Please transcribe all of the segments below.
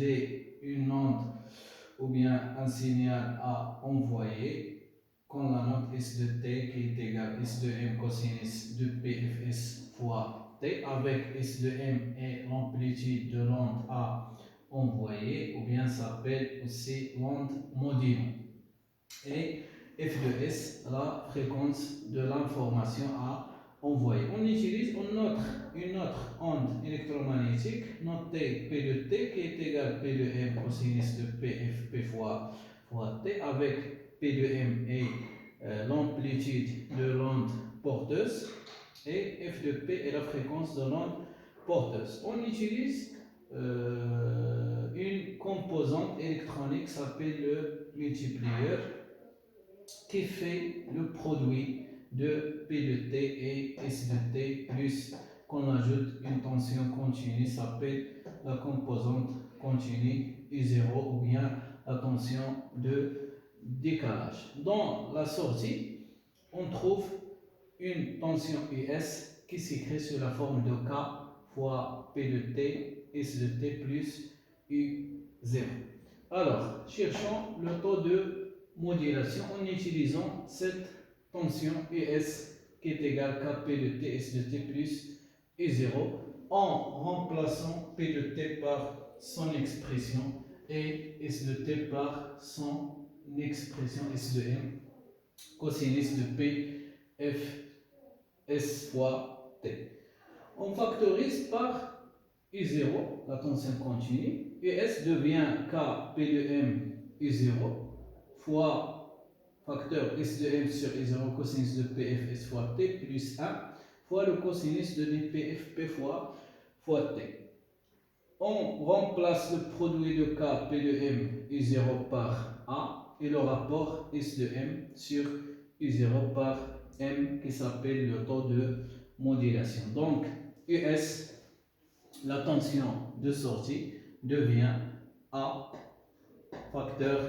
j'ai une onde ou bien un signal à envoyer quand la note S de t qui est égale S de m cosinus de pfs fois t, avec S de m et l'amplitude de l'onde à envoyer, ou bien s'appelle aussi l'onde modulée. Et f de s, la fréquence de l'information à envoyer. On utilise une autre onde électromagnétique notée P de t qui est égale P de m cosinus de p fois t, avec P de m et l'amplitude de l'onde porteuse, et f de p est la fréquence de l'onde porteuse. On utilise une composante électronique qui s'appelle le multiplieur, qui fait le produit de P de t et S de t, plus qu'on ajoute une tension continue, s'appelle la composante continue I0, ou bien la tension de décalage. Dans la sortie, on trouve une tension US qui s'écrit sous la forme de K fois P de t, S de t plus U0. Alors, cherchons le taux de modulation en utilisant cette tension US qui est égale Kp de t, S de t plus U0, en remplaçant P de t par son expression et S de t par son expression S de m cosinus de P f S fois t. On factorise par U0, la tension continue, US devient K P de m U0 fois facteur S de m sur I0 cosinus de PFS fois t plus 1 fois le cosinus de dPFP fois t. On remplace le produit de K P de m U0 par A et le rapport S de m sur U0 par m qui s'appelle le taux de modulation. Donc US, la tension de sortie, devient A facteur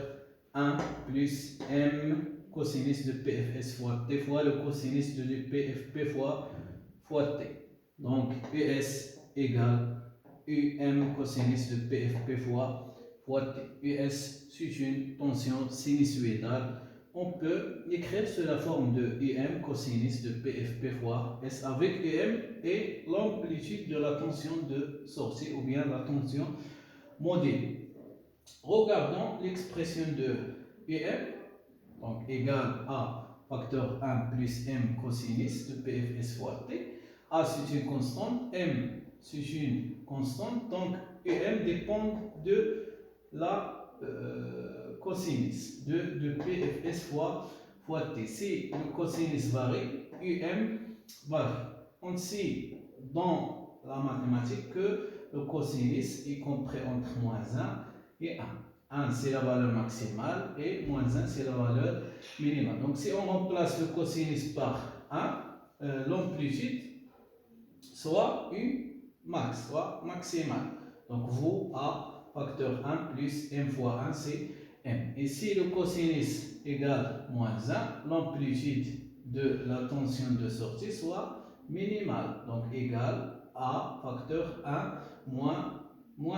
1 plus m cosinus de PFS fois t fois le cosinus de PFP fois t. Donc US égale UM cosinus de PFP fois t. US, c'est une tension sinusoïdale. On peut écrire sous la forme de UM cosinus de PFP fois S, avec UM et l'amplitude de la tension de sortie, ou bien la tension modulée. Regardons l'expression de UM, donc égale à facteur 1 plus m cosinus de PFS fois t. A, c'est une constante, m, c'est une constante, donc UM dépend de la cosinus de PFS fois t. Si le cosinus varie, UM varie. On sait dans la mathématique que le cosinus est compris entre moins 1 et 1. 1 c'est la valeur maximale et moins 1 c'est la valeur minimale. Donc si on remplace le cosinus par 1, l'amplitude soit U max, soit maximale. Donc vous a facteur 1 plus m fois 1 c'est m. Et si le cosinus égale moins 1, l'amplitude de la tension de sortie soit minimale. Donc égale à facteur 1 moins m.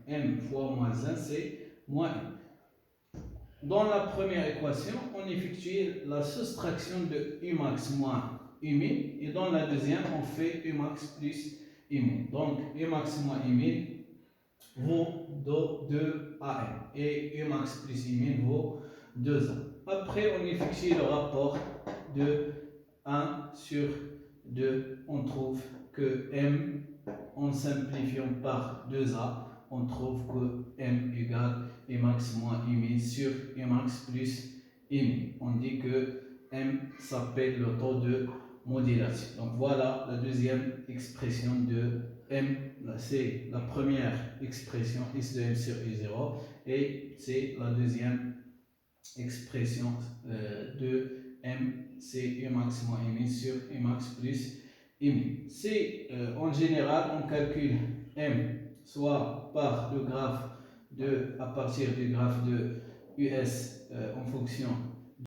M fois moins 1 c'est moins m. Dans la première équation, on effectue la soustraction de U max moins U min, et dans la deuxième, on fait U max plus U min. Donc U max moins U min vaut 2AM et U max plus U min vaut 2A. Après, on effectue le rapport de 1 sur 2. On trouve que M, en simplifiant par 2A, on trouve que M égale U max moins U min sur U max plus U min. On dit que M s'appelle le taux de modulation. Donc voilà la deuxième expression de M. C'est la première expression S de M sur U0, et c'est la deuxième expression de M, c'est U max moins U min sur U max plus U min. Si en général on calcule M soit par le graphe à partir du graphe de US en fonction